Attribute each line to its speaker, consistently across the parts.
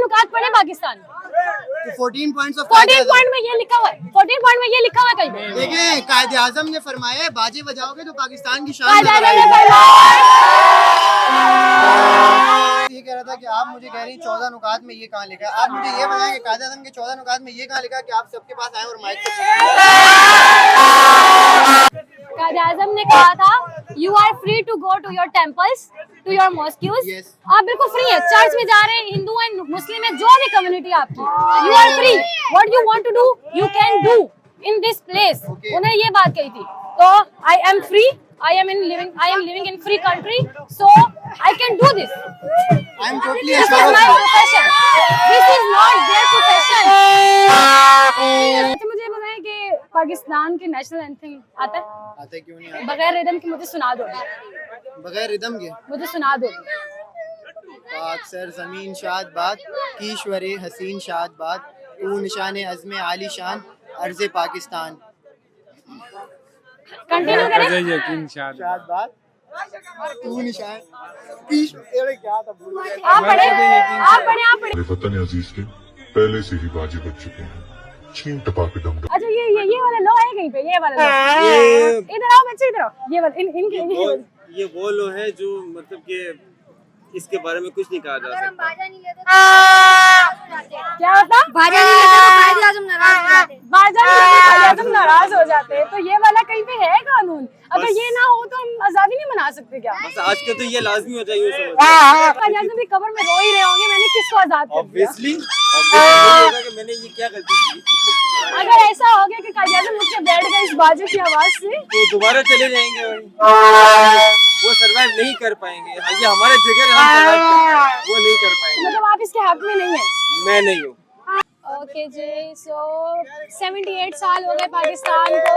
Speaker 1: ताल्लुकात पड़े Pakistan.
Speaker 2: 14 points of
Speaker 1: 14 point में ये लिखा हुआ है, 14 पॉइंट में ये लिखा हुआ है कहीं पे।
Speaker 2: देखें, कायदे आजम ने फरमाया है बाजे बजाओगे तो पाकिस्तान की शान
Speaker 1: कायदे
Speaker 2: नजर
Speaker 1: आज़म ने
Speaker 2: आएगी।
Speaker 1: फरमाया।
Speaker 2: ये कह रहा था कि आप मुझे कह रही 14 नुकात में ये कहाँ लिखा है। आप मुझे ये बताएं कि कायदे आजम के 14 नुकात में ये कहाँ लिखा है कि आप सबके पास आए और माइक से
Speaker 1: कायदे आज़म ने कहा था you are free to go to your temples, to your mosques.
Speaker 2: Yes.
Speaker 1: आप बिल्कुल फ्री है, चर्च में जा रहे हैं, हिंदू एंड मुस्लिम है, जो भी कम्युनिटी आपकी, you are free. What you want to do you can do in this place.
Speaker 2: Okay.
Speaker 1: उन्होंने ये बात कही थी। तो I am free, I am living in free country, so I can do this.
Speaker 2: I am totally
Speaker 1: This is
Speaker 2: assured
Speaker 1: my
Speaker 2: of you.
Speaker 1: profession. This is not their profession. अच्छा मुझे बताएं कि पाकिस्तान के नेशनल एंथम आता है?
Speaker 2: आते क्यों नहीं आते?
Speaker 1: बगैर रिदम के मुझे सुना दो,
Speaker 2: बगैर रिदम के
Speaker 1: मुझे सुना दो।
Speaker 2: पाक सर जमीन शाद बात कीश्वरे हसीन शाद बात तू निशान अज़्म आली शान अर्ज़ पाकिस्तान।
Speaker 1: कंटिन्यू करें।
Speaker 3: यकीन शाद
Speaker 2: शाद बात तू निशान कीश्वरे क्या था भूल गया।
Speaker 1: आप पढ़े, आप पढ़े, आप पढ़े।
Speaker 4: वतन अजीज के पहले से ही बाजी बच चुके हैं। छीन टपा के दम
Speaker 1: अच्छा ये वाला लो है कहीं पे, ये वाला लो। इधर आओ बच्चे, इधर आओ। ये वाला इनके
Speaker 5: ये वो लो है जो मतलब कि इसके बारे में कुछ नहीं कहा जा सकता।
Speaker 1: क्या होता? बाजा नहीं लेते तो कायदे आज़म नाराज हो जाते हैं। तो ये वाला कहीं पे है कानून? अगर ये ना हो तो हम आजादी नहीं मना सकते क्या?
Speaker 5: बस आज के तो ये लाजमी हो जाए
Speaker 1: कायदे आज़म भी कब्र में रो ही रहे होंगे, मैंने किसको आजाद कर दिया।
Speaker 5: ऑब्वियसली होगा कि मैंने ये क्या गलती की।
Speaker 1: अगर ऐसा हो गया कि कायदे आज़म मुझ पे बैठ गए इस बाजे की आवाज से,
Speaker 5: तो दोबारा चले जाएंगे वही। वो सरवाइव नहीं कर पाएंगे। ये हमारे जगह हम सरवाइव करेंगे, वो नहीं कर पाएंगे।
Speaker 1: मतलब आप इसके हक में नहीं है।
Speaker 5: मैं नहीं हूँ।
Speaker 1: ओके जी, सो 78 साल हो गए पाकिस्तान को।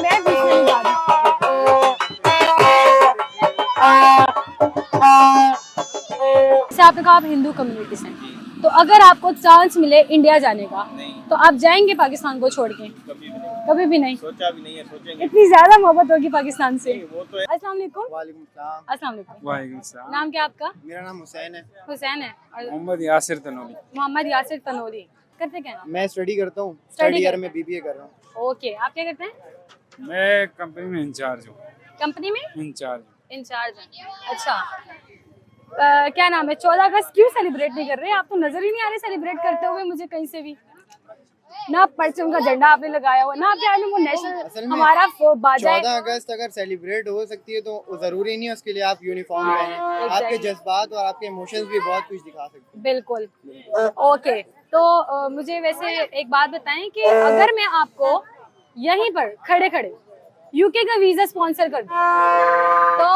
Speaker 1: मैं बीच में नहीं जा रही। जैसे आपने कहा आप हिंदू कम्युनिटी से हैं, तो अगर आपको चांस मिले इंडिया जाने का तो आप जाएंगे पाकिस्तान को छोड़ के? कभी भी नहीं।
Speaker 5: सोचा भी नहीं है, सोचेंगे।
Speaker 1: इतनी ज्यादा मोहब्बत होगी पाकिस्तान से।
Speaker 5: वो तो है।
Speaker 1: अस्सलाम वालेकुम।
Speaker 2: वालेकुम सलाम।
Speaker 1: अस्सलाम वालेकुम।
Speaker 3: वालेकुम सलाम।
Speaker 1: नाम क्या आपका?
Speaker 2: मेरा नाम हुसैन है।
Speaker 1: हुसैन है और
Speaker 3: मोहम्मद यासिर तनोली।
Speaker 1: मोहम्मद यासिर तनोली। करते क्या हैं?
Speaker 2: मैं स्टडी करता हूँ,
Speaker 1: Study
Speaker 2: थर्ड ईयर
Speaker 1: करते
Speaker 2: में बीबीए कर रहा हूँ।
Speaker 1: ओके, आप क्या करते हैं?
Speaker 3: मैं कंपनी में इंचार्ज हूँ।
Speaker 1: कंपनी में
Speaker 3: इंचार्ज।
Speaker 1: इंचार्ज हैं। अच्छा क्या नाम है? 14 अगस्त क्यों सेलिब्रेट नहीं कर रहे? आप तो नजर ही नहीं आ रहे सेलिब्रेट करते हुए मुझे कहीं से भी। ना परचम का झंडा आपने लगाया हुआ, ना आपके हाथ में वो
Speaker 2: असल
Speaker 1: नेशनल
Speaker 2: में
Speaker 1: हमारा बाजा है।
Speaker 2: 14 अगस्त अगर सेलिब्रेट हो सकती है तो जरूरी नहीं है उसके लिए आप यूनिफॉर्म पहने।
Speaker 1: Exactly.
Speaker 2: आपके जज्बात और आपके इमोशंस भी बहुत कुछ दिखा सकते हैं।
Speaker 1: बिल्कुल। ओके, तो मुझे वैसे एक बात बताएं कि अगर मैं आपको यहीं पर खड़े खड़े यूके का वीजा स्पॉन्सर कर दूं, तो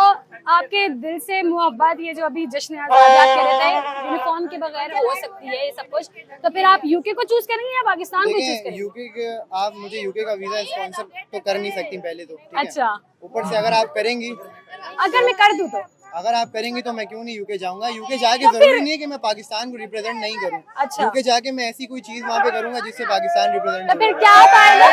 Speaker 1: आपके दिल से मोहब्बत, ये जो अभी जश्न आज़ाद कह रहे थे यूनिफॉर्म के बगैर हो सकती है ये सब कुछ, तो फिर आप यूके को चूज करेंगे या पाकिस्तान को चूज
Speaker 2: देखें,
Speaker 1: करेंगे?
Speaker 2: यूके के आप मुझे यूके का वीजा स्पॉन्सर तो कर नहीं सकती पहले तो, ठीक है?
Speaker 1: अच्छा,
Speaker 2: ऊपर से अगर आप करेंगी,
Speaker 1: अगर मैं कर दूं तो?
Speaker 2: अगर आप करेंगी तो मैं क्यों नहीं यूके जाऊंगा। यूके जाके जरूरी नहीं है कि मैं पाकिस्तान को रिप्रेजेंट नहीं करूं।
Speaker 1: अच्छा।
Speaker 2: यूके जाके मैं ऐसी कोई चीज वहाँ पे करूंगा जिससे पाकिस्तान रिप्रेजेंट
Speaker 1: तो फिर क्या फायदा?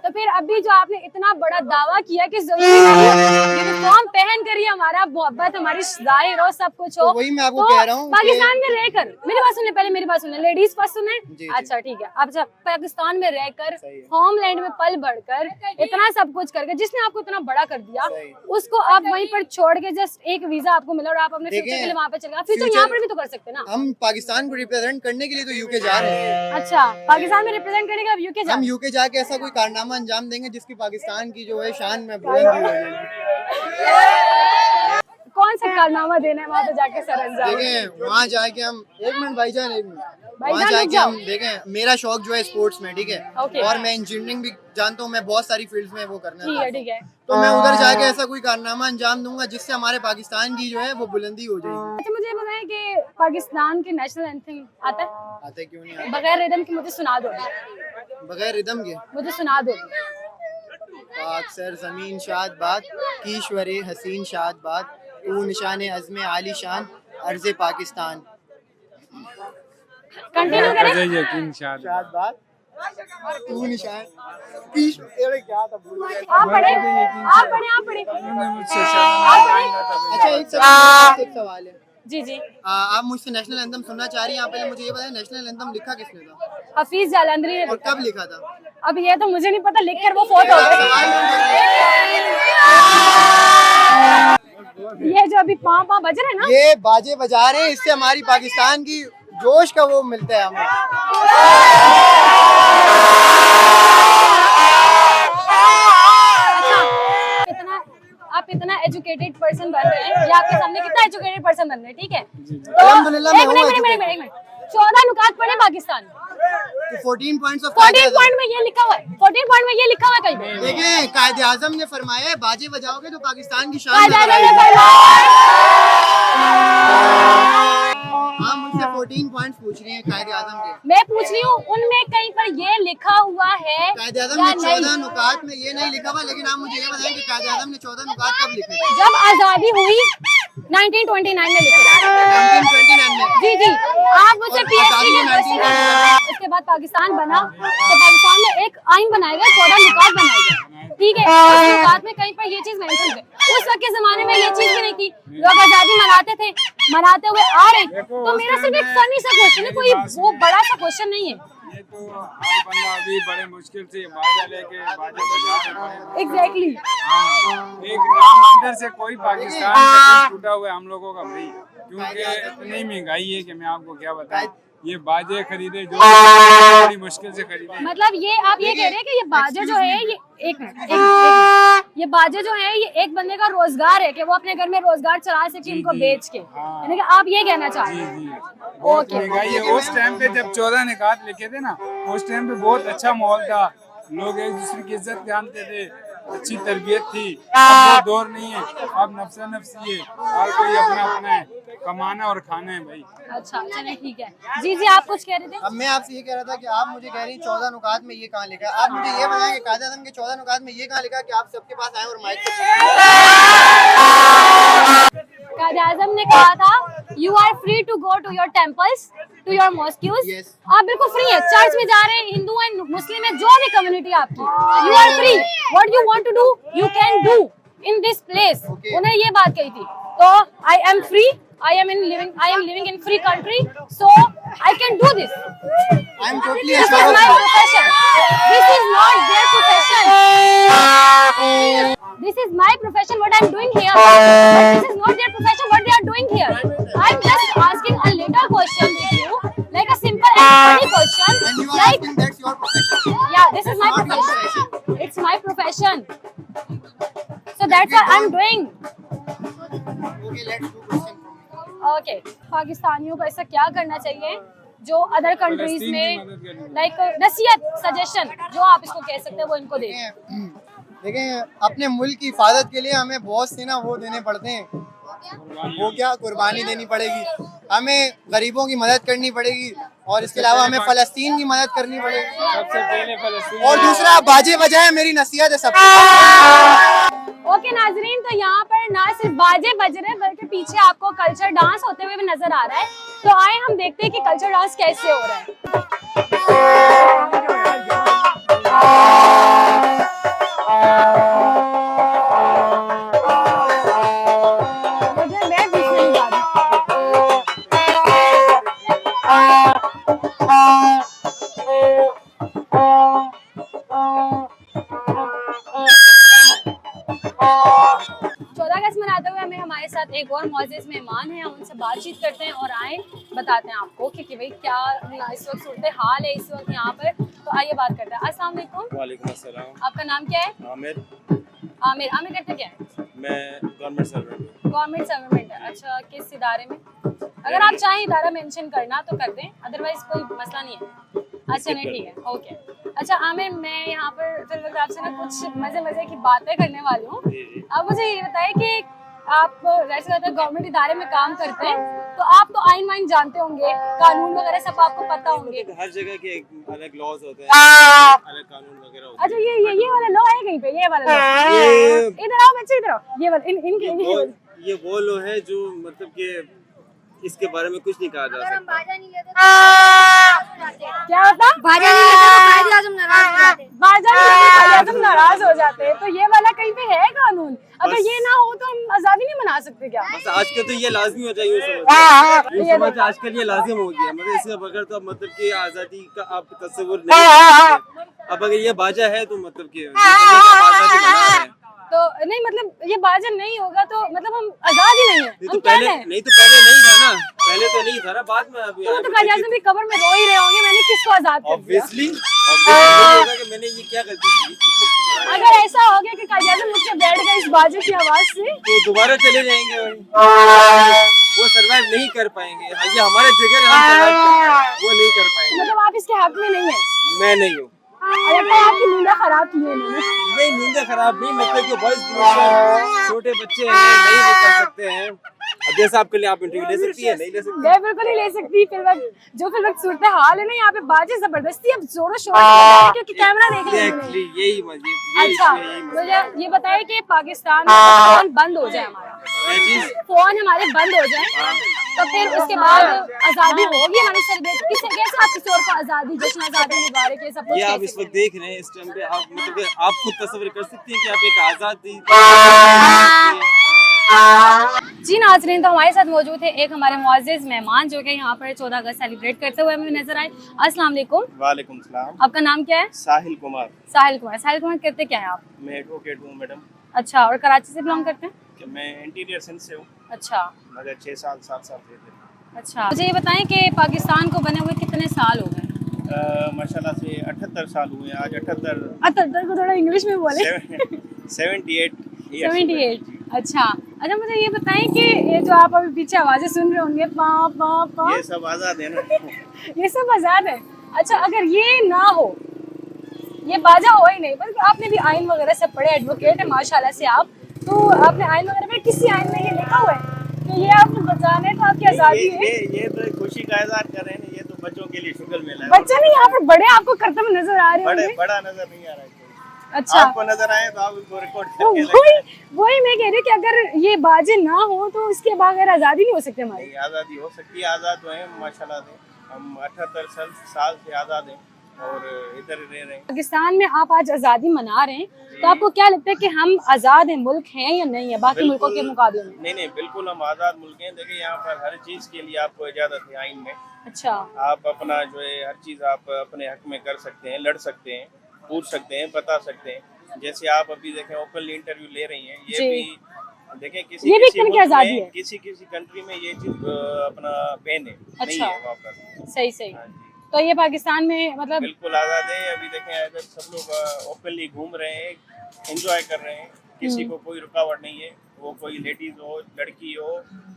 Speaker 1: तो फिर अभी जो आपने इतना बड़ा दावा किया कि जरूरी यूनिफॉर्म पहन कर ही हमारा मोहब्बत, हमारी जाहिर हो, सब कुछ हो,
Speaker 2: तो वही मैं आपको कह रहा हूँ
Speaker 1: पाकिस्तान में रहकर, मेरी बात सुने, पहले मेरी बात सुने, लेडीज फर्स्ट सुने।
Speaker 2: जी।
Speaker 1: अच्छा ठीक है, अब जब पाकिस्तान में रहकर
Speaker 2: सही है।
Speaker 1: होमलैंड में पल बढ़कर इतना सब कुछ करके, जिसने आपको इतना बड़ा कर दिया,
Speaker 2: सही है।
Speaker 1: उसको आप वहीं पर छोड़ के जस्ट एक वीजा आपको मिला और आप अपने फ्यूचर के लिए वहाँ पे चले गए। फ्यूचर यहाँ पर भी तो कर सकते ना।
Speaker 2: हम पाकिस्तान को रिप्रेजेंट करने के लिए तो यूके जा रहे हैं।
Speaker 1: अच्छा, पाकिस्तान में रिप्रेजेंट करने का यूके जा
Speaker 2: हम यूके जाके ऐसा कोई कारनामा अंजाम देंगे जिसकी पाकिस्तान की जो है शान में बुलंदी हो जाएगी।
Speaker 1: कौन सा कारनामा देना है वहाँ पे जाके सर अंजाम?
Speaker 2: देखें वहाँ जाके हम, एक मिनट भाईजान, एक मिनट,
Speaker 1: भाईजान
Speaker 2: वहाँ
Speaker 1: रुक
Speaker 2: जाके
Speaker 1: जाओ।
Speaker 2: हम देखें, मेरा शौक जो है स्पोर्ट्स में, ठीक है,
Speaker 1: Okay.
Speaker 2: और मैं इंजीनियरिंग भी जानता हूँ, मैं बहुत सारी फील्ड्स में वो करना
Speaker 1: ठीक है, ठीक है।
Speaker 2: तो मैं उधर जाके ऐसा कोई कारनामा अंजाम दूंगा जिससे हमारे पाकिस्तान की जो है वो बुलंदी हो जाएगी।
Speaker 1: अच्छा मुझे बताएं कि पाकिस्तान के नेशनल एंथम आता है?
Speaker 2: आते क्यों नहीं आते?
Speaker 1: बगैर रिदम के मुझे सुना दो,
Speaker 2: बगैर रिदम के
Speaker 1: मुझे सुना दो।
Speaker 2: पाक सर जमीन शाद बात कीश्वरे हसीन शाद बात तू निशान अज़्म आली शान अर्ज़ पाकिस्तान।
Speaker 1: कंटिन्यू करें।
Speaker 3: अजय यकीन शाद
Speaker 2: शाद बाद तू निशान पीश अरे क्या था भूल गया।
Speaker 1: आप पढ़े आप पढ़े।
Speaker 3: उन्होंने मुझसे शर्माया था।
Speaker 2: अच्छा एक सेकंड एक सवाल है।
Speaker 1: जी जी।
Speaker 2: आप मुझसे नेशनल एंथम सुनना चाह रही हैं? आप पहले मुझे ये बताएं नेशनल एंथम लिखा किसने था
Speaker 1: हफीज जालंधरी ने
Speaker 2: और
Speaker 1: लिखा।
Speaker 2: कब लिखा था?
Speaker 1: अब ये तो मुझे नहीं पता, लिख कर वो फोटो ये जो अभी पाँव पाँव बज रहे हैं ना,
Speaker 2: ये बाजे बजा रहे हैं, इससे हमारी पाकिस्तान की जोश का वो मिलता है हमें।
Speaker 1: इतना आप इतना एजुकेटेड पर्सन बन रहे हैं, या आपके सामने कितना एजुकेटेड पर्सन बन रहे हैं, ठीक है? तो
Speaker 2: अल्हम्दुलिल्लाह मैं हूँ
Speaker 1: एक मिनट 14 नुकात पढ़े पाकिस्तान।
Speaker 2: तो 14 पॉइंट्स ऑफ
Speaker 1: 14 पॉइंट में ये लिखा हुआ है, 14 पॉइंट में ये लिखा हुआ है कहीं पे।
Speaker 2: देखिए कायदे आजम ने फरमाया है बाजे बजाओगे तो पाकिस्तान की शान
Speaker 1: कायदे
Speaker 2: नजर
Speaker 1: आज़म ने
Speaker 2: आएगी।
Speaker 1: फरमाया।
Speaker 2: आप मुझसे 14 पॉइंट्स पूछ रही हैं कायदे आजम के।
Speaker 1: मैं पूछ रही हूँ उनमें कहीं पर ये लिखा हुआ है
Speaker 2: कायदे आजम
Speaker 1: या
Speaker 2: ने 14
Speaker 1: नहीं?
Speaker 2: नुकात में ये नहीं लिखा हुआ, लेकिन आप मुझे ये बताएं कि कायदे आजम ने 14 नुकात कब लिखे थे?
Speaker 1: जब आजादी हुई 1929 में लिखे थे।
Speaker 2: 1929 में।
Speaker 1: जी जी, आप मुझसे
Speaker 2: और
Speaker 1: पीएचडी
Speaker 2: आजादी
Speaker 1: के
Speaker 2: में
Speaker 1: क्वेश्चन
Speaker 2: 1929
Speaker 1: उसके बाद पाकिस्तान बना, तो पाकिस्तान में एक आइन बनाया गया, 14 नुकात बनाए गए, ठीक है? उस नुकात में कहीं पर ये चीज मेंशन है। उस वक्त के जमाने में ये चीज भी नहीं थी, लोग आजादी मनाते थे, मनाते हुए आ रहे हैं। तो मेरा सिर्फ एक फनी सा क्वेश्चन है, कोई वो बड़ा सा क्वेश्चन नहीं है।
Speaker 3: ये तो हर बंदा अभी बड़े मुश्किल से बाजा लेके बाजा बजा रहे हैं।
Speaker 1: एग्जैक्टली।
Speaker 3: हाँ, एक नाम अंदर से कोई पाकिस्तान का दिल टूटा हुआ है हम लोगों का भाई, क्योंकि इतनी महंगाई है कि मैं आपको क्या बताऊं। ये बाजे खरीदे जो बड़ी मुश्किल से खरीदे।
Speaker 1: मतलब ये आप ये कह रहे हैं कि ये बाजे जो है ये ये बाजे जो है ये एक बंदे का रोजगार है कि वो अपने घर में रोजगार चला सके इनको बेच के, यानी कि आप ये कहना चाह रहे
Speaker 3: जी
Speaker 1: हैं?
Speaker 3: जी, बहुत महंगाई है। उस टाइम पे जब 14 निकात लिखे थे ना, उस टाइम पे बहुत अच्छा माहौल था, लोग एक दूसरे की इज्जत जानते थे, अच्छी तरबियत थी। अब वो दौर नहीं है, अब नफ्सा नफ्सी है, हर कोई अपना अपना है, कमाना और खाना है भाई।
Speaker 1: अच्छा चलिए ठीक है। जी जी, आप कुछ कह रहे थे?
Speaker 2: अब मैं आपसे ये कह रहा था कि आप मुझे कह रही 14 नुकात में ये कहाँ लिखा है? आप मुझे ये बताएं कि कायदे आज़म के 14 नुकात में ये कहाँ लिखा है कि आप सबके पास आए और माइक पे
Speaker 1: कायदे आज़म ने कहा था you are free to go to your temples, to your mosques.
Speaker 2: Yes.
Speaker 1: आप बिल्कुल फ्री है, चर्च में जा रहे हैं, हिंदू एंड मुस्लिम है, जो भी कम्युनिटी आपकी, you are free, what you want to do you can do in this place.
Speaker 2: Okay.
Speaker 1: उन्होंने ये बात कही थी, तो I am free, I am living in free country, so I can do this.
Speaker 2: I am totally
Speaker 1: This is
Speaker 2: assured of
Speaker 1: my
Speaker 2: you.
Speaker 1: profession. This is not their profession. This is my profession, what I'm doing here. But this is not their profession, what they are doing here. I'm just asking a little question with you, like a simple and funny question.
Speaker 2: And you are
Speaker 1: Like,
Speaker 2: asking that's your profession.
Speaker 1: yeah, this is my
Speaker 2: Not your
Speaker 1: profession. It's my profession. So that's what I'm doing.
Speaker 2: Okay, let's do question.
Speaker 1: Okay, पाकिस्तानियों को ऐसा क्या करना चाहिए जो other countries
Speaker 3: फलस्तीन की मदद
Speaker 1: में,
Speaker 3: करनी
Speaker 1: लाइक नसीहत, सजेशन जो आप इसको कह सकते हैं वो इनको दे।
Speaker 2: देखें अपने मुल्क की हिफाजत के लिए हमें बहुत सी ना वो देने पड़ते हैं, वो क्या कुर्बानी देनी पड़ेगी, हमें गरीबों की मदद करनी पड़ेगी, और इसके अलावा हमें फलस्तीन की मदद करनी पड़ेगी,
Speaker 3: सबसे पहले फलस्तीन।
Speaker 2: और दूसरा बाजे बजाए मेरी नसीहत है सबको।
Speaker 1: ओके नाजरीन, तो यहाँ पर ना सिर्फ बाजे बज रहे बल्कि पीछे आपको कल्चर डांस होते हुए भी नजर आ रहा है। तो आए हम देखते हैं कि कल्चर डांस कैसे हो रहा है। मुझे मैं बीच में नहीं जा रही। चौदह अगस्त मनाते हुए हमें हमारे साथ एक और मौजूद मेहमान है, हम उनसे बातचीत करते हैं और आए बताते हैं आपको कि भाई क्या इस वक्त सूरत हाल है इस वक्त यहाँ पर। तो आइए बात करते हैं। अस्सलाम वालेकुम।
Speaker 5: वालेकुम अस्सलाम।
Speaker 1: आपका नाम क्या है?
Speaker 5: आमिर।
Speaker 1: आमिर। आमिर करते क्या है?
Speaker 5: मैं गवर्नमेंट सर्वेंट हूँ।
Speaker 1: गवर्नमेंट सर्वेंट है। अच्छा, किस इदारे में? अगर आप चाहें इदारा मेंशन करना तो कर दें, अदरवाइज कोई मसला नहीं है। अच्छा नहीं, ठीक है, ओके। अच्छा आमिर, मैं यहाँ पर फिर वक्त आपसे ना कुछ मजे की बातें करने वाली हूँ। आप मुझे ये बताएं कि आप जैसे गवर्नमेंट इदारे में काम करते हैं तो आप तो आइन वाइन जानते होंगे, कानून वगैरह सब आपको पता होंगे।
Speaker 5: हर जगह के अलग लॉज होते हैं, अलग कानून वगैरह होते हैं।
Speaker 1: अच्छा, ये वाला लॉ है कहीं पे? ये वाला लॉ, इधर आओ बच्चे, इधर आओ। ये वाला इनके
Speaker 5: ये वो लो है जो मतलब कि इसके बारे में कुछ नहीं कहा जा सकता।
Speaker 6: बाजा नहीं लेते तो
Speaker 1: क्या होता?
Speaker 6: बाजा नहीं लेते तो कायदे आज़म नाराज हो जाते।
Speaker 1: बाजा नहीं लेते कायदे आज़म नाराज हो जाते हैं। तो ये वाला कहीं पे है कानून? अगर
Speaker 5: बस-
Speaker 1: ये ना हो तो हम आजादी नहीं मना सकते क्या?
Speaker 5: बस आजकल तो ये लाजमी हो जाए,
Speaker 1: ये
Speaker 5: समझ आजकल ये लाजिम हो गया, मतलब इसके बगैर तो अब मतलब कि आज़ादी का आप तस्वीर नहीं कर सकते। अब अगर ये बाजा है तो मतलब कि ये आज़ादी बना रहे हैं।
Speaker 1: तो नहीं मतलब ये बाजा नहीं होगा तो मतलब हम आजाद ही नहीं है,
Speaker 5: नहीं
Speaker 1: हम
Speaker 5: तो
Speaker 1: क्या
Speaker 5: पहले
Speaker 1: हैं?
Speaker 5: नहीं तो पहले नहीं था ना, पहले तो नहीं था ना, बाद में अभी
Speaker 1: तो कायदे आज़म भी कब्र में रो ही रहे होंगे मैंने किसको आजाद कर दिया।
Speaker 5: ऑब्वियसली होगा कि मैंने ये क्या गलती की,
Speaker 1: अगर ऐसा हो गया कि कायदे आज़म उठ के बैठ गए इस बाजे की आवाज से
Speaker 5: तो दोबारा चले जाएंगे भाई, वो सरवाइव नहीं कर पाएंगे। ये हमारे जगह हम सरवाइव कर रहे हैं, वो नहीं कर पाएंगे।
Speaker 1: मतलब आप इसके हक में नहीं है?
Speaker 5: मैं नहीं हूँ,
Speaker 1: लगता है आपकी नींदा खराब की है इन्होंने।
Speaker 5: नहीं नींदें खराब नहीं, मतलब कि बॉयज छोटे बच्चे हैं, नहीं वो कर सकते हैं। अब जैसा आपके लिए आप इंटरव्यू ले सकती है, नहीं ले सकती।
Speaker 1: मैं बिल्कुल नहीं ले सकती। फिर वक्त जो फिर वक्त सूरत हाल है ना यहाँ पे बाजे जबरदस्ती अब जोरों शोर से बजा रहे हैं क्योंकि कैमरा देख रहे हैं
Speaker 5: एग्जैक्टली
Speaker 1: इन्होंने।
Speaker 5: यही मजे
Speaker 1: अच्छा
Speaker 5: यही
Speaker 1: मुझे ये बताइए कि पाकिस्तान में फोन बंद हो जाए हमारा,
Speaker 5: चीज।
Speaker 1: फोन हमारे बंद हो जाए तो फिर उसके बाद आजादी होगी हमारी सेलिब्रेट किस कैसे आप किसी और को आजादी जश्न आजादी मुबारक ये सब कुछ
Speaker 5: ये आप
Speaker 1: कैसे
Speaker 5: इस वक्त
Speaker 1: करें?
Speaker 5: देख रहे हैं इस टाइम पे, आप मतलब कि आप खुद तस्वीर कर सकती हैं कि आप एक आजादी।
Speaker 1: जी नाज़रीन, तो हमारे साथ मौजूद है एक हमारे मुअज़्ज़िज़ मेहमान जो कि यहाँ पर 14 अगस्त सेलिब्रेट करते हुए हमें नजर आए। अस्सलाम वालेकुम,
Speaker 7: वालेकुम सलाम।
Speaker 1: आपका नाम क्या है?
Speaker 7: साहिल कुमार।
Speaker 1: साहिल कुमार। साहिल कुमार करते क्या है आप?
Speaker 7: मैं एडवोकेट हूँ मैडम।
Speaker 1: अच्छा, और कराची से बिलोंग करते हैं?
Speaker 7: कि मैं इंटीरियर सेंस से हूँ,
Speaker 1: अच्छा
Speaker 7: मगर 6 साल 7 साल से थे।
Speaker 1: अच्छा, मुझे ये बताएं कि पाकिस्तान को बने हुए कितने साल हो गए?
Speaker 7: माशाल्लाह से 78 साल हुए। आज 78
Speaker 1: 78 को थोड़ा इंग्लिश में बोले।
Speaker 7: 78
Speaker 1: 78। अच्छा अच्छा, मुझे ये बताएं कि ये जो आप अभी पीछे आवाजें सुन रहे होंगे पा पा पा,
Speaker 7: ये सब आज़ाद है ना।
Speaker 1: ये सब आजाद है। अच्छा, अगर ये ना हो, ये बाजा हो ही नहीं, बल्कि आपने भी आइन वगैरह से पढ़े, एडवोकेट है माशाल्लाह से आप, तो आपने आइन वगैरह में किसी आइन में ये लिखा हुआ है कि ये आपने बचाना है तो आपकी आजादी है?
Speaker 7: ये तो खुशी का इज़हार कर रहे हैं, ये तो बच्चों के लिए शुगर मेला है।
Speaker 1: बच्चा नहीं, यहाँ पर बड़े आपको करते हुए नजर आ रहे होंगे।
Speaker 7: बड़ा नजर नहीं आ रहा है कोई।
Speaker 1: अच्छा,
Speaker 7: आपको नजर आए तो आप उसको रिकॉर्ड
Speaker 1: तो
Speaker 7: करके
Speaker 1: वही मैं कह रही हूँ कि अगर ये बाजे ना हो तो उसके बगैर आजादी नहीं हो सकती हमारी।
Speaker 7: नहीं, आज़ादी हो सकती है। आज़ाद हुए हैं माशाल्लाह से, हम 78 साल से आज़ाद हैं और इधर रह रहे हैं।
Speaker 1: पाकिस्तान में आप आज आजादी मना रहे हैं, तो आपको क्या लगता है कि हम आजाद है मुल्क हैं या नहीं है बाकी मुल्कों के मुकाबले में?
Speaker 7: नहीं, बिल्कुल हम आज़ाद मुल्क हैं। देखिए यहाँ पर हर चीज़ के लिए आपको इजाज़त है आइन में।
Speaker 1: अच्छा,
Speaker 7: आप अपना जो है हर चीज़ आप अपने हक में कर सकते हैं, लड़ सकते हैं, पूछ सकते हैं, बता सकते हैं। जैसे आप अभी देखें ओपनली इंटरव्यू ले रही हैं, ये
Speaker 1: जी।
Speaker 7: भी देखें
Speaker 1: ये भी
Speaker 7: किसी
Speaker 1: एक तरह की
Speaker 7: मुल्क
Speaker 1: आज़ादी
Speaker 7: में,
Speaker 1: है।
Speaker 7: किसी कंट्री में ये चीज़ अपना बैन है, नहीं
Speaker 1: अच्छा।
Speaker 7: है वहाँ पर।
Speaker 1: सही सही।
Speaker 7: हाँ जी,
Speaker 1: तो ये पाकिस्तान में मतलब
Speaker 7: बिल्कुल आज़ाद है। अभी देखें इधर सब लोग ओपनली घूम रहे हैं, एंजॉय कर रहे हैं, किसी को कोई रुकावट नहीं है। वो कोई लेडीज हो, लड़की हो,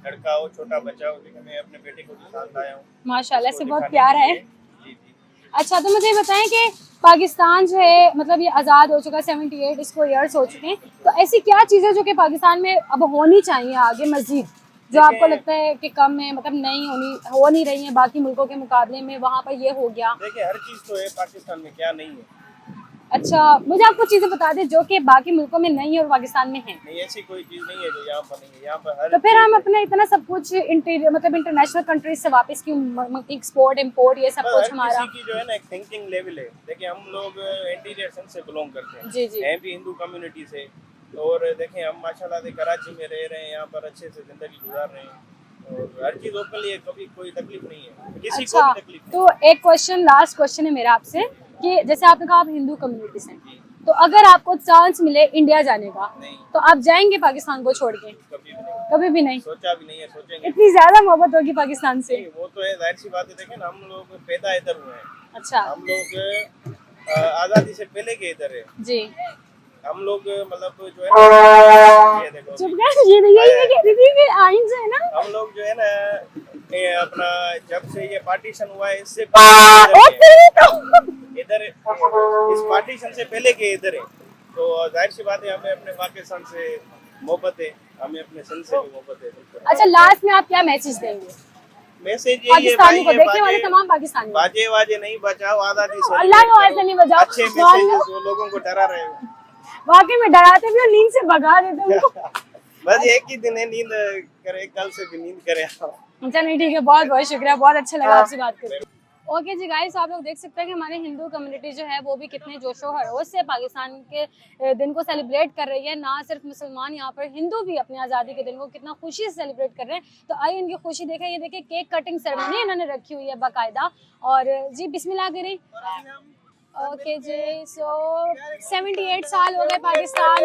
Speaker 7: लड़का हो, छोटा बच्चा हो। देखिए मैं अपने बेटे को भी साथ लाया हूँ,
Speaker 1: माशाल्लाह से
Speaker 7: उसको
Speaker 1: बहुत
Speaker 7: दिखाने
Speaker 1: प्यारा
Speaker 7: के
Speaker 1: है।
Speaker 7: लिए। जी जी।
Speaker 1: अच्छा, तो मुझे ये बताएं कि पाकिस्तान जो है मतलब ये आज़ाद हो चुका, 78 इसको ईयर्स हो चुके हैं, तो ऐसी क्या चीज़ें जो कि पाकिस्तान में अब होनी चाहिए आगे मजीद, जो आपको लगता है कि कम है, मतलब नहीं हो नहीं रही है बाकी मुल्कों के मुकाबले में, वहाँ पर ये हो गया?
Speaker 7: देखिए हर चीज़ तो है पाकिस्तान में, क्या नहीं है।
Speaker 1: अच्छा, मुझे आपको चीज़ें बता दें जो कि बाकी मुल्कों में नहीं है और पाकिस्तान में है।
Speaker 7: नहीं ऐसी कोई चीज़ नहीं है जो यहाँ पर नहीं है। यहाँ पर हर
Speaker 1: तो फिर
Speaker 7: चीज़
Speaker 1: हम
Speaker 7: है।
Speaker 1: अपने इतना सब कुछ मतलब इंटरनेशनल कंट्रीज से वापस क्यों, एक्सपोर्ट इम्पोर्ट ये सब
Speaker 7: बस
Speaker 1: कुछ
Speaker 7: हर
Speaker 1: हमारा?
Speaker 7: किसी की जो है ना एक थिंकिंग लेवल है। देखिए हम लोग इंटीरियर सेंस से बिलोंग करते हैं,
Speaker 1: जी जी।
Speaker 7: हैं भी हिंदू कम्युनिटी से। और देखें हम माशाल्लाह से कराची में रह रहे हैं, यहाँ पर अच्छे से ज़िंदगी गुजार रहे हैं और हर चीज़ ओपनली है, कभी कोई तकलीफ नहीं है, किसी को
Speaker 1: अच्छा,
Speaker 7: भी तकलीफ नहीं।
Speaker 1: तो एक क्वेश्चन, लास्ट क्वेश्चन है मेरा आपसे कि जैसे आपने कहा आप हिंदू कम्युनिटी से हैं, तो अगर आपको चांस मिले इंडिया जाने का
Speaker 7: नहीं,
Speaker 1: तो आप जाएंगे पाकिस्तान को छोड़ के?
Speaker 7: कभी भी नहीं,
Speaker 1: कभी भी नहीं?
Speaker 7: सोचा भी नहीं है, सोचेंगे।
Speaker 1: इतनी ज्यादा मोहब्बत होगी पाकिस्तान से?
Speaker 7: नहीं, वो तो है, जाहिर सी बात है। देखें ना, हम लोग पैदा इधर हुए हैं,
Speaker 1: अच्छा
Speaker 7: हम लोग आज़ादी से पहले के इधर है।
Speaker 1: जी।
Speaker 7: हम लोग मतलब जो है ना, ये देखो
Speaker 1: चुप कर, ये यही मैं कह रही थी कि आइन जो है ना,
Speaker 7: हम लोग जो है ना ये अपना जब से ये पार्टीशन हुआ है इससे
Speaker 1: ओ तेरी तो
Speaker 7: इधर इस पार्टीशन से पहले के इधर है। तो जाहिर सी बात है हमें अपने पाकिस्तान से मोहब्बत है, हमें अपने सन से भी मोहब्बत है। बिल्कुल।
Speaker 1: अच्छा, लास्ट में आप क्या मैसेज देंगे
Speaker 7: मैसेज यही है
Speaker 1: पाकिस्तानी को,
Speaker 7: भाई,
Speaker 1: देखने वाले तमाम पाकिस्तानी को?
Speaker 7: बाजे वाजे नहीं बचाओ, आज़ादी से
Speaker 1: अल्लाह के वास्ते नहीं बचाओ।
Speaker 7: अच्छे मैसेजेस वो लोगों को डरा रहे हो।
Speaker 1: वाकई में डराते भी और नींद से भगा देते उनको।
Speaker 7: बस एक ही दिन है, नींद करे, कल से भी नींद करे।
Speaker 1: अच्छा नहीं ठीक है, बहुत बहुत शुक्रिया, बहुत अच्छा लगा आपसे बात करके। ओके जी गाइस, आप लोग देख सकते हैं कि हमारी हिंदू कम्युनिटी जो है वो भी कितने जोशो खरोश से पाकिस्तान के दिन को सेलिब्रेट कर रही है। ना सिर्फ मुसलमान, यहाँ पर हिंदू भी अपनी आज़ादी के दिन को कितना खुशी से सेलिब्रेट कर रहे हैं। तो आइए इनकी खुशी देखें। ये देखिए केक कटिंग सेरेमनी इन्होंने रखी हुई है बाकायदा। और जी बिस्मिल्लाह करें। ओके जी, सो 78 साल हो गए पाकिस्तान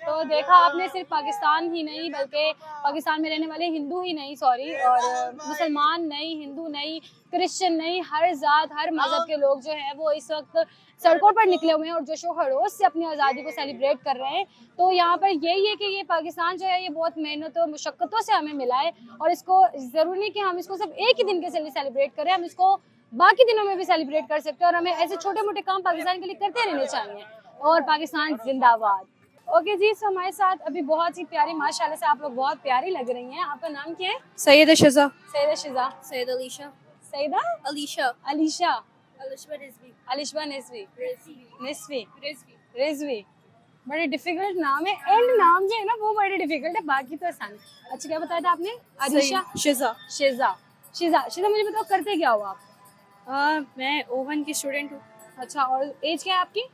Speaker 1: तो देखा आपने, सिर्फ पाकिस्तान ही नहीं बल्कि पाकिस्तान में रहने वाले हिंदू ही नहीं, सॉरी, और मुसलमान नहीं, हिंदू नहीं, क्रिश्चियन नहीं, हर जात हर मज़हब के लोग जो है वो इस वक्त सड़कों पर निकले हुए हैं और जोशो खरोश से अपनी आज़ादी को सेलिब्रेट कर रहे हैं। तो यहाँ पर यही है कि ये पाकिस्तान जो है ये बहुत मेहनत और मुशक्क़तों से हमें मिला है और इसको ज़रूरी नहीं कि हम इसको सिर्फ एक ही दिन के लिए सेलिब्रेट करें, हम इसको बाकी दिनों में भी सेलिब्रेट कर सकते हैं और हमें ऐसे छोटे मोटे काम पाकिस्तान के लिए करते रहने चाहिए। और पाकिस्तान जिंदाबाद। ओके जी, सो हमारे साथ अभी बहुत ही प्यारी, माशाल्लाह से आप लोग बहुत प्यारी लग रही हैं। आपका नाम क्या है?
Speaker 8: सैयदा शिजा।
Speaker 1: सैयदा शिजा।
Speaker 6: सैयद अलीशा।
Speaker 1: सैयदा
Speaker 6: अलीशा।
Speaker 1: अलीशा।
Speaker 6: अलिशबा रिजवी।
Speaker 1: अलिशबा निस्वी। निस्वी।
Speaker 6: रिजवी।
Speaker 1: रिजवी। बड़े डिफिकल्ट नाम है, एंड नाम जो है ना वो बड़े डिफिकल्ट है, बाकी तो आसान है। अच्छा क्या बताया था आपने? अलीशा।
Speaker 8: शिजा।
Speaker 1: शिजा। शिजा। शिजा मुझे बताओ करते क्या हो आप?
Speaker 8: मैं ओवन की स्टूडेंट हूँ।
Speaker 1: अच्छा, और एज क्या है आपकी?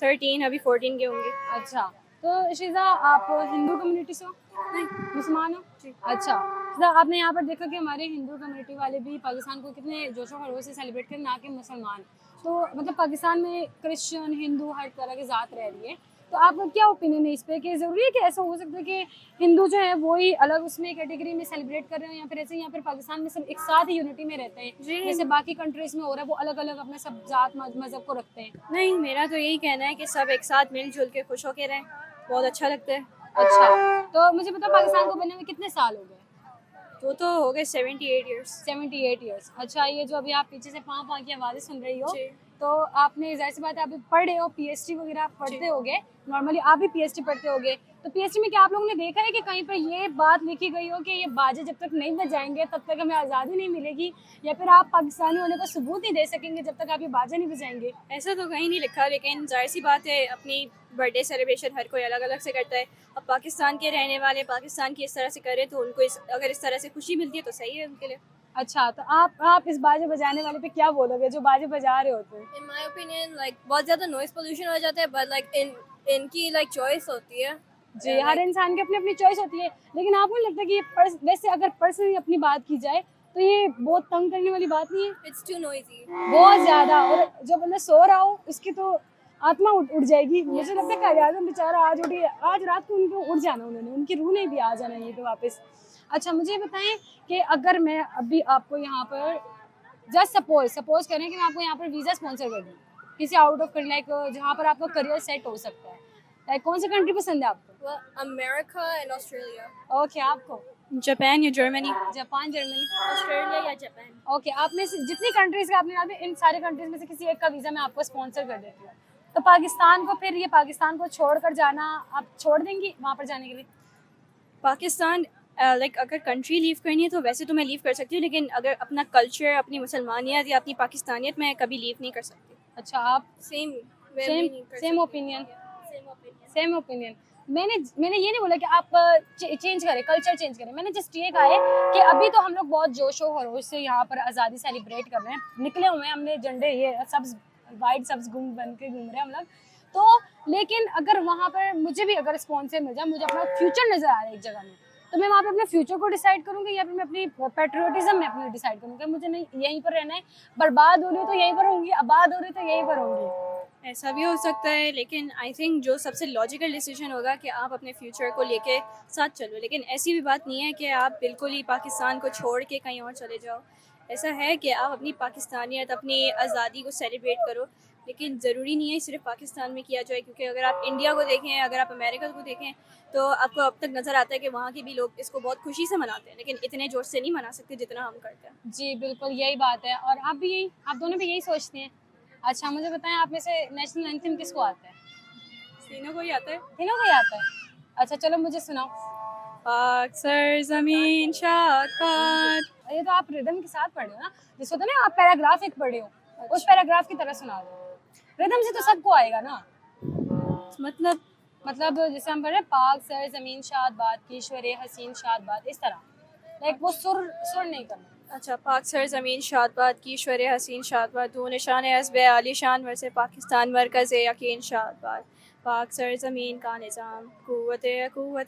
Speaker 8: 13, अभी 14 के होंगे।
Speaker 1: अच्छा, तो शिजा आप हिंदू कम्युनिटी से हो? नहीं, मुसलमान हो? अच्छा, शिजा आपने यहाँ पर देखा कि हमारे हिंदू कम्युनिटी वाले भी पाकिस्तान को कितने जोशो खरोश से सेलिब्रेट करें, ना कि मुसलमान। तो मतलब पाकिस्तान में क्रिश्चियन, हिंदू हर तरह की ज़ात रह रही है। तो आपका क्या ओपिनियन है इस पे कि ज़रूरी है कि ऐसा हो सकता है कि हिंदू जो है वो ही अलग उसमें कैटेगरी में सेलिब्रेट कर रहे हैं, या फिर ऐसे यहाँ पर पाकिस्तान में सब एक साथ ही यूनिटी में रहते हैं जैसे बाकी कंट्रीज में हो रहा है, वो अलग अलग अपने सब जात मजहब को रखते हैं?
Speaker 8: नहीं, मेरा तो यही कहना है कि सब एक साथ मिलजुल के खुश होके रहें, बहुत अच्छा लगता है।
Speaker 1: अच्छा, तो मुझे बताओ पाकिस्तान को बनने में कितने साल हो गए?
Speaker 8: तो हो गए 78 ईयर्स।
Speaker 1: 78 ईयर्स। अच्छा, ये जो अभी आप पीछे से पाँ पाँ की आवाज़ें सुन रही हो,
Speaker 8: जी।
Speaker 1: तो आपने जाहिर सी बात है आप भी पढ़ रहे हो, पीएचडी वगैरह आप पढ़ते होगे, नॉर्मली आप भी पीएचडी पढ़ते होगे। तो पीएचडी में क्या आप लोगों ने देखा है कि कहीं पर ये बात लिखी गई हो कि ये बाजे जब तक नहीं बजाएंगे तब तक हमें आज़ादी नहीं मिलेगी, या फिर आप पाकिस्तानी होने का सबूत नहीं दे सकेंगे जब तक आप ये बाजे नहीं बजाएंगे?
Speaker 8: ऐसा तो कहीं नहीं लिखा, लेकिन जाहिर सी बात है अपनी बर्थडे सेलिब्रेशन हर कोई अलग अलग से करता है। अब पाकिस्तान के रहने वाले पाकिस्तान की इस तरह से करें तो उनको अगर इस तरह से खुशी मिलती है तो सही है उनके लिए।
Speaker 1: अच्छा, तो आप इस बाजे बजाने वाले पे क्या बोलोगे जो बाजे बजा रहे होते हैं?
Speaker 6: In my opinion, like बहुत ज़्यादा noise pollution हो जाता है, but like इनकी like choice होती है।
Speaker 1: जी, हर इंसान की अपनी अपनी चॉइस होती है, लेकिन आपको नहीं लगता कि ये वैसे अगर पर्सनली अपनी बात की जाए तो ये बहुत तंग करने वाली बात नहीं है?
Speaker 6: It's too noisy।
Speaker 1: बहुत ज़्यादा, और जब बंदा सो रहा हो उसकी तो आत्मा उठ जाएगी। मुझे लगता है कायद आज़म बेचारा आज उठी, आज रात को उनको उठ जाना, उन्होंने उनकी रूह ने भी आ जाना ये तो वापस। अच्छा, मुझे बताएं कि अगर मैं अभी आपको यहाँ पर जस्ट सपोज करें कि मैं आपको यहाँ पर वीज़ा स्पॉन्सर कर दूँ किसी आउट ऑफ कंट्री, लाइक जहाँ पर आपका करियर सेट हो सकता है, लाइक कौन सी कंट्री पसंद है आपको?
Speaker 6: Well, America and Australia।
Speaker 1: Okay, आपको?
Speaker 8: जापान या जर्मनी?
Speaker 1: जापान, जर्मनी,
Speaker 6: ऑस्ट्रेलिया या जापान।
Speaker 1: ओके। आप में से जितनी कंट्रीज़ का आपने नाम लिया, इन सारे कंट्रीज़ में से किसी एक का वीज़ा मैं आपको स्पॉन्सर कर देती हूँ, तो पाकिस्तान को, फिर ये पाकिस्तान को छोड़कर जाना आप छोड़ देंगी वहाँ पर जाने के लिए?
Speaker 8: पाकिस्तान लाइक अगर कंट्री लीव करनी है तो वैसे तो मैं लीव कर सकती हूँ, लेकिन अगर अपना कल्चर, अपनी मुसलमानियत या अपनी पाकिस्तानियत मैं कभी लीव नहीं कर सकती।
Speaker 1: अच्छा, आप
Speaker 6: same
Speaker 1: same opinion?
Speaker 6: Opinion.
Speaker 1: Same opinion. मैंने ये नहीं बोला कि आप चेंज करें, कल्चर चेंज करें। मैंने जस्ट ये कहा है कि अभी तो हम लोग बहुत जोशो खरोश से यहाँ पर आज़ादी सेलिब्रेट कर रहे हैं, निकले हुए हैं, हमने झंडे ये सब्ज वाइट सब्ज बन के घूम रहे हैं हम लोग। तो लेकिन अगर वहाँ पर मुझे भी अगर स्पॉन्सर मिल जाए, मुझे अपना फ्यूचर नज़र आ रहा है एक जगह में, तो मैं वहाँ पे अपने फ्यूचर को डिसाइड करूँगी या फिर मैं अपनी पेट्रियोटिज्म में अपनी डिसाइड करूँगी मुझे नहीं यहीं पर रहना है, बर्बाद हो रही हो तो यहीं पर होंगी, आबाद हो रही तो यहीं पर होंगी।
Speaker 8: ऐसा भी हो सकता है, लेकिन आई थिंक जो सबसे लॉजिकल डिसीजन होगा कि आप अपने फ्यूचर को लेके साथ चलो। लेकिन ऐसी भी बात नहीं है कि आप बिल्कुल ही पाकिस्तान को छोड़ के कहीं और चले जाओ। ऐसा है कि आप अपनी पाकिस्तानियत, अपनी आज़ादी को सेलिब्रेट करो, लेकिन ज़रूरी नहीं है सिर्फ पाकिस्तान में किया जाए, क्योंकि अगर आप इंडिया को देखें, अगर आप अमेरिका को देखें, तो आपको अब तक नज़र आता है कि वहाँ के भी लोग इसको बहुत खुशी से मनाते हैं, लेकिन इतने जोर से नहीं मना सकते जितना हम करते हैं।
Speaker 1: जी बिल्कुल, यही बात है, और आप दोनों भी यही सोचते हैं। अच्छा, मुझे बताएं, आप में से नेशनल एंथम किसको आता है?
Speaker 8: तीनों को ही आता है।
Speaker 1: तीनों को ही आता है? अच्छा, चलो मुझे सुनाओ।
Speaker 8: पाक सर ज़मीन शाद पाक।
Speaker 1: ये तो आप रिदम के साथ पढ़े हो ना, जिसको तो ना आप पैराग्राफ एक पढ़े हो, उस पैराग्राफ की तरह सुना दो। रिदम से तो सबको आएगा ना।
Speaker 8: मतलब
Speaker 1: मतलब जैसे हम पढ़ रहे हैं, पाक सर जमीन शाद बात की ईश्वरे हसीन शाद बात, इस तरह लाइक वो सुर सुर नहीं करना।
Speaker 8: अच्छा, पाक सर ज़मीन शादबाद की ईश्वर हसीन शादबाद तू निशान हसब आली शान वर्से पाकिस्तान मरकज़ यकीन शादबाद पाक सर ज़मीन का निज़ाम कुव्वत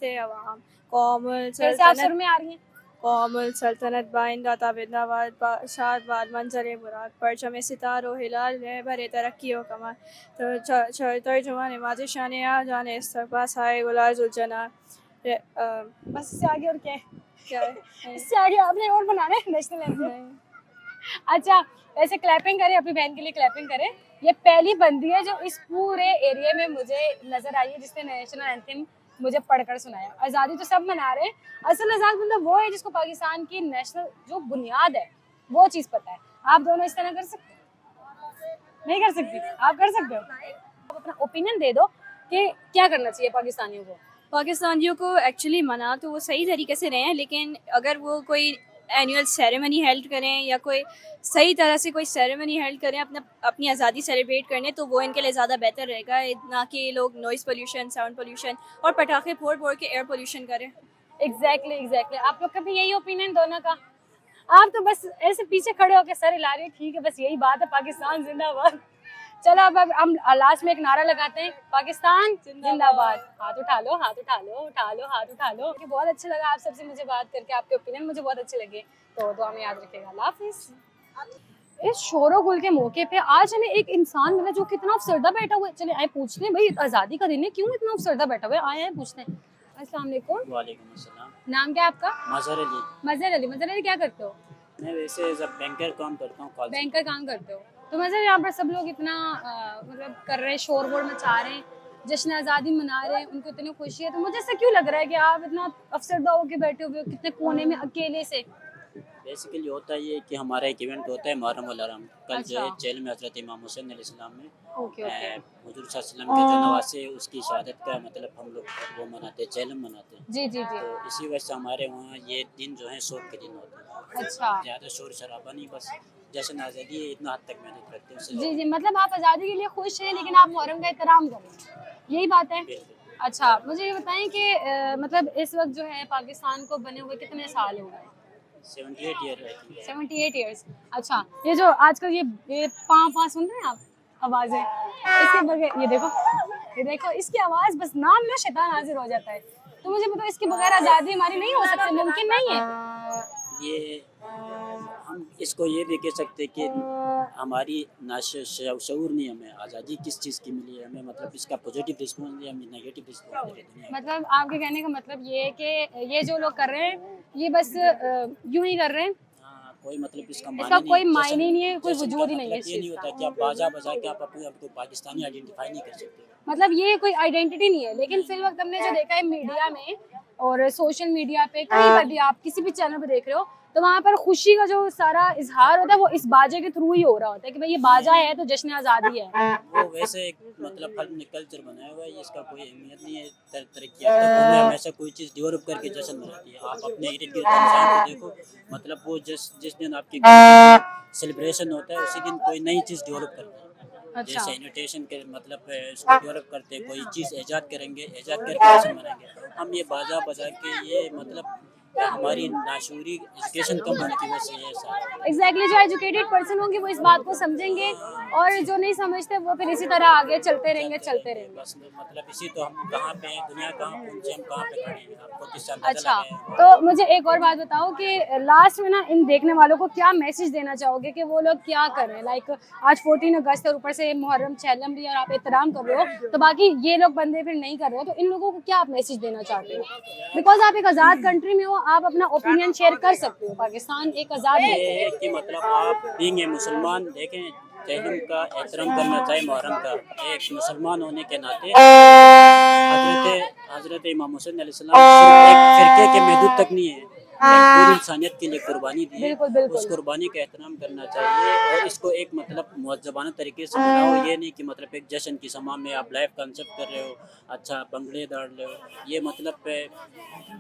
Speaker 8: अवाम कौमुल
Speaker 1: कैसे आप सुर में आ रही हैं?
Speaker 8: कौमुल सल्तनत बाइंदा ताबिंदाबाद शादबाद मंजर मुराद परचम सितारो हिलाल भरे तरक्की व कमाल तो तर्जुमा नमाज शान आ जाने इस्तक़बास हाय गुलाजुलजना।
Speaker 1: बस इससे आगे और क्या है?
Speaker 8: क्या है?
Speaker 1: इससे आगे आपने और बनाना है नेशनल एंथम। अच्छा, वैसे क्लैपिंग करें, अपनी बहन के लिए क्लैपिंग करें। ये पहली बंदी है जो इस पूरे एरिया में मुझे नजर आई है जिसने नेशनल एंथम मुझे पढ़कर सुनाया। आज़ादी तो सब मना रहे हैं, असल आज़ाद मतलब वो है जिसको पाकिस्तान की नेशनल जो बुनियाद है वो चीज़ पता है। आप दोनों इस तरह कर सकते हो? नहीं कर सकती? आप कर सकते हो? आप अपना ओपिनियन दे दो कि क्या करना चाहिए पाकिस्तानियों को।
Speaker 8: पाकिस्तानियों को एक्चुअली मना तो वो सही तरीके से रहे हैं, लेकिन अगर वो कोई एनुअल सेरेमनी हेल्ड करें या कोई सही तरह से कोई सेरेमनी हेल्ड करें अपनी आज़ादी सेलिब्रेट करने, तो वो इनके लिए ज़्यादा बेहतर रहेगा, ना कि ये लोग नॉइज़ पोल्यूशन, साउंड पोल्यूशन और पटाखे फोड़ फोड़ के एयर पोल्यूशन करें।
Speaker 1: एग्जैक्टली आप लोग का भी यही ओपिनियन दोनों का? आप तो बस ऐसे पीछे खड़े होकर सर हिला रहे हैं, ठीक है, बस यही बात है, पाकिस्तान जिंदाबाद। चलो अब हम लास्ट में एक नारा लगाते हैं, पाकिस्तान जिंदाबाद। हाथ उठा लो, हाथ उठा लो, उठा लो, हाथ उठा लो। बहुत अच्छा लगा आप सबसे मुझे बात करके, आपके ओपिनियन मुझे बहुत अच्छे लगे, तो दुआ में याद रखिएगा। अल्लाह हाफिज़। इस शोरो-गुल के मौके पे आज हमें एक इंसान मिला जो कितना अफसरदा बैठा हुआ है। चलिए आए पूछते हैं, भाई आज़ादी का दिन है, क्यों इतना अफसरदा बैठा हुआ है? आए हैं पूछते हैं। अस्सलाम वालेकुम।
Speaker 9: वालेकुम अस्सलाम।
Speaker 1: नाम क्या है आपका?
Speaker 9: मज़हर अली।
Speaker 1: मज़हर अली क्या करते हो?
Speaker 9: मैं वैसे जब बैंकर काम करता हूँ, कॉल
Speaker 1: बैंकर काम करते हो, तो मज़हर यहाँ पर सब लोग इतना मतलब कर रहे हैं, शोर वोर मचा रहे हैं, जश्न आज़ादी मना रहे हैं, उनको इतनी खुशी है, तो मुझे ऐसा क्यों लग रहा है कि आप इतना अफसरदा होके बैठे हुए हो कितने कोने में अकेले से?
Speaker 9: बेसिकली होता ये कि हमारा एक इवेंट होता है मुहर्रम वल हराम। कल जो है
Speaker 1: अच्छा।
Speaker 9: जेल में हज़रत इमाम हुसैन अलैहिस्सलाम में
Speaker 1: ओके ओके।
Speaker 9: हुजूर सल्लल्लाहु अलैहि वसल्लम के जो नवासे उसकी शहादत का मतलब हम लोग वो मनाते हैं, जेलम मनाते हैं।
Speaker 1: जी जी जी।
Speaker 9: तो इसी वजह से हमारे वहाँ ये दिन जो है शौक के दिन होते हैं।
Speaker 1: अच्छा
Speaker 9: ज़्यादा शोर शराबा नहीं, बस जश्न आज़ादी है, इतना हद तक मेहनत करते हैं उससे
Speaker 1: जी जी, मतलब आप आज़ादी के लिए खुश हैं लेकिन आप मुहर्रम का एहतराम कर रहे हैं, यही बात है?
Speaker 9: बिल्कुल।
Speaker 1: अच्छा, मुझे ये बताएं कि मतलब इस वक्त जो है पाकिस्तान को बने हुए कितने साल हो गए?
Speaker 9: 78 ईयर रहती है।
Speaker 1: 78 ईयर्स। अच्छा, ये जो आजकल ये पाँ सुन रहे हैं आप आवाज़ें, इसके बगैर ये देखो इसकी आवाज़ बस नाम लो शैतान हाजिर हो जाता है। तो मुझे बताओ इसके बगैर आज़ादी हमारी नहीं हो सकती, मुमकिन नहीं है।
Speaker 9: ये हम इसको ये भी कह सकते हैं कि हमारी शऊर नहीं, हमें आज़ादी किस चीज़ की मिली है, हमें मतलब इसका पॉजिटिव रिस्पॉन्स नहीं, हमें नेगेटिव रिस्पॉन्स दे रही है।
Speaker 1: मतलब आपके कहने का मतलब ये है कि ये जो लोग कर रहे हैं ये बस यूं ही कर रहे हैं,
Speaker 9: हाँ, कोई मतलब इसका
Speaker 1: इसका कोई
Speaker 9: नहीं,
Speaker 1: मायने ही नहीं है, कोई
Speaker 9: जश्न का
Speaker 1: वजूद ही नहीं है
Speaker 9: मतलब
Speaker 1: इस
Speaker 9: ये नहीं
Speaker 1: चीज़
Speaker 9: होता
Speaker 1: का।
Speaker 9: कि आप बाजा बजा के आप अपने आप को पाकिस्तानी आइडेंटिफाई नहीं कर सकते।
Speaker 1: मतलब ये कोई आइडेंटिटी नहीं है, लेकिन फिर वक्त हमने जो देखा है मीडिया में और सोशल मीडिया पे कहीं पर भी आप किसी भी चैनल पे देख रहे हो तो वहाँ पर खुशी का जो सारा इजहार होता है वो इस बाजे के थ्रू ही हो रहा होता है कि भाई ये बाजा है तो जश्न आज़ादी है।
Speaker 9: वो वैसे एक मतलब हमने कल्चर बनाया हुआ है, इसका कोई अहमियत नहीं है। तरक्की याफ्ता कौमें हमेशा कोई चीज़ डेवलप करके जश्न मनाती है। आप अपने इर्द गिर्द इंसान को देखो, मतलब वो जिस दिन आपकी सेलिब्रेशन होता है उसी दिन कोई नई चीज़ डेवलप करता है।
Speaker 1: अच्छा।
Speaker 9: जैसे इन्विटेशन के मतलब इसको डेवलप करते हैं, कोई चीज़ ईजाद करेंगे, ईजाद करके जश्न मनाएंगे। हम ये बाजा बजा के ये मतलब हमारी नाशूरी एजुकेशन कम होने की वजह से ये सारा।
Speaker 1: एग्जैक्टली जो एजुकेटेड पर्सन होंगे वो इस बात को समझेंगे और जो नहीं समझते वो फिर इसी तरह आगे चलते रहेंगे।
Speaker 9: बस मतलब इसी तो हम कहाँ पे हैं, दुनिया कहाँ पहुँचे, हम कहाँ पे खड़े हैं, आपको किस
Speaker 1: अच्छा, तो मुझे एक और बात बताओ कि लास्ट में ना इन देखने वालों को क्या मैसेज देना चाहोगे कि वो लोग क्या कर रहे हैं? लाइक आज 14 अगस्त और ऊपर से मुहर्रम छैलम भी और आप एहतराम कर रहे हो, तो बाकी ये लोग बंदे फिर नहीं कर रहे हो, तो इन लोगों को क्या आप मैसेज देना चाहते हो? बिकॉज आप एक आज़ाद कंट्री में हो, आप अपना ओपिनियन शेयर कर सकते हो, पाकिस्तान एक आज़ाद
Speaker 9: ये
Speaker 1: है।
Speaker 9: है कि मतलब आप बीइंग ए मुसलमान देखें, तहलीम का एहतराम करना चाहिए, मुहर्रम का एक मुसलमान होने के नाते हजरत इमाम हुसैन अलैहिस्सलाम सिर्फ एक फिरके के महदूद तक नहीं है, एक पूरी इंसानियत के लिए कुर्बानी दी है।
Speaker 1: बिल्कुल।
Speaker 9: उस कुर्बानी का एहतराम करना चाहिए और इसको एक मतलब मुअज़्ज़बाना तरीके से मनाओ। ये नहीं कि मतलब एक जश्न की समा में आप लाइव कंसर्ट कर रहे हो, अच्छा भंगड़े दौड़ रहे हो, ये मतलब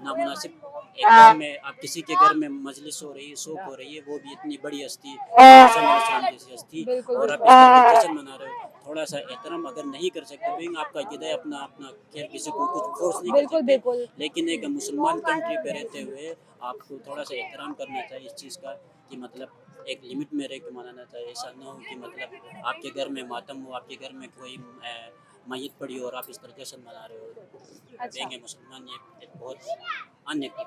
Speaker 9: नामुनासिब एकदम में आप किसी के घर में मजलिस हो रही है, शोक हो रही है, वो भी इतनी बड़ी हस्ती जैसी हस्ती, और आप इस तरह जश्न मना रहे हो। थोड़ा सा एहतराम अगर नहीं कर सकते तो आपका गिदा अपना अपना खैर किसी को कुछ फोर्स नहीं कर
Speaker 1: बिल्कुल
Speaker 9: सकते,
Speaker 1: बिल्कुल
Speaker 9: लेकिन एक मुसलमान कंट्री पे रहते हुए आपको थोड़ा सा एहतराम करना चाहिए इस चीज़ का कि मतलब एक लिमिट में रह के मनाना चाहिए। ऐसा ना हो कि मतलब आपके घर में मातम हो, आपके घर में कोई मैयत पड़ी हो और आप इस तरह जश्न मना रहे हो।
Speaker 1: अच्छा
Speaker 9: बेंगे मुसलमान ये एक बहुत अनएथिकल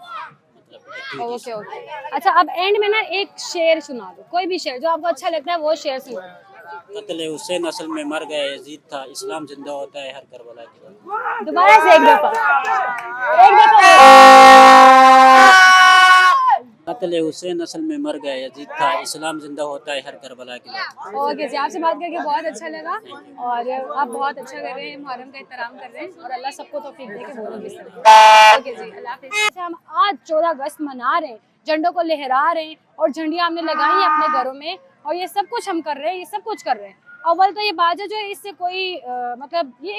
Speaker 9: मतलब एक्टिविटीज।
Speaker 1: ओके ओके अच्छा अब एंड में ना एक शेर सुना दो, कोई भी शेर जो आपको अच्छा लगता है वो शेर सुना दो।
Speaker 9: कत्ल हुसैन असल में मर गया यजीद था, इस्लाम जिंदा होता है हर करबला के बाद।
Speaker 1: दोबारा से एक दफा
Speaker 9: कत्ल हुसैन असल में मर गया यजीद था, इस्लाम जिंदा होता है हर करबला के बाद।
Speaker 1: ओके जी, आपसे बात करके बहुत अच्छा लगा और आप बहुत अच्छा कर रहे हैं, मुहर्रम का एहतराम कर रहे हैं और अल्लाह सबको तौफीक दे के बोलो किस तरह। ओके जी, अल्लाह हाफिज़। हम आज 14 अगस्त मना रहे हैं, झंडों को लहरा रहे हैं और झंडियाँ हमने लगाई हैं अपने घरों में और ये सब कुछ हम कर रहे हैं, ये सब कुछ कर रहे हैं। अव्वल तो ये बाजा जो है इससे कोई मतलब ये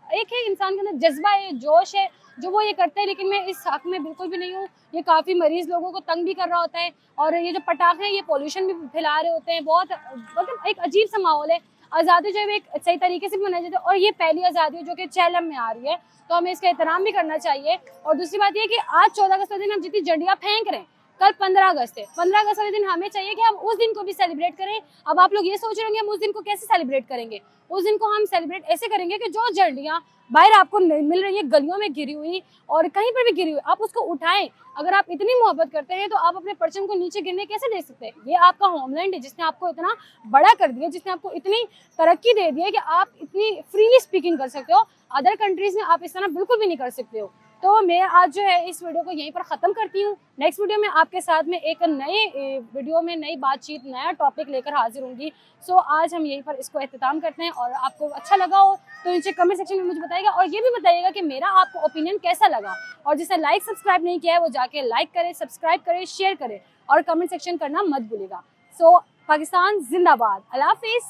Speaker 1: एक है इंसान के अंदर जज्बा है, जोश है जो वो ये करते हैं, लेकिन मैं इस हक में बिल्कुल भी नहीं हूँ। ये काफ़ी मरीज लोगों को तंग भी कर रहा होता है और ये जो पटाखे हैं ये पोल्यूशन भी फैला रहे होते हैं। बहुत मतलब एक अजीब सा माहौल है। आज़ादी जो है एक सही तरीके से भी मनाई जाती है और ये पहली आज़ादी है जो कि चैलम में आ रही है, तो हमें इसका एहतराम भी करना चाहिए। और दूसरी बात ये कि आज 14 अगस्त के दिन हम जितनी झंडियाँ फेंक रहे हैं, कल 15 अगस्त है, 15 अगस्त वाले दिन हमें चाहिए कि हम उस दिन को भी सेलिब्रेट करें। अब आप लोग ये सोच रहे होंगे हम उस दिन को कैसे सेलिब्रेट करेंगे। उस दिन को हम सेलिब्रेट ऐसे करेंगे कि जो झंडियाँ बाहर आपको मिल रही है गलियों में गिरी हुई और कहीं पर भी गिरी हुई, आप उसको उठाएं। अगर आप इतनी मोहब्बत करते हैं तो आप अपने परचम को नीचे गिरने कैसे दे सकते हैं। ये आपका होमलैंड है जिसने आपको इतना बड़ा कर दिया, जिसने आपको इतनी तरक्की दे दी है कि आप इतनी फ्रीली स्पीकिंग कर सकते हो। अदर कंट्रीज में आप इस तरह बिल्कुल भी नहीं कर सकते हो। तो मैं आज जो है इस वीडियो को यहीं पर ख़त्म करती हूँ। नेक्स्ट वीडियो में आपके साथ में एक नए वीडियो में नई बातचीत, नया टॉपिक लेकर हाजिर होंगी। सो आज हम यहीं पर इसको एख्तिताम करते हैं और आपको अच्छा लगा हो तो नीचे कमेंट सेक्शन में मुझे बताइएगा और ये भी बताइएगा कि मेरा आपको ओपिनियन कैसा लगा। और जिसने लाइक सब्सक्राइब नहीं किया है वो जाके लाइक करे, सब्सक्राइब करे, शेयर करे और कमेंट सेक्शन करना मत भूलिएगा। सो पाकिस्तान जिंदाबाद, अल्लाह हाफिज़।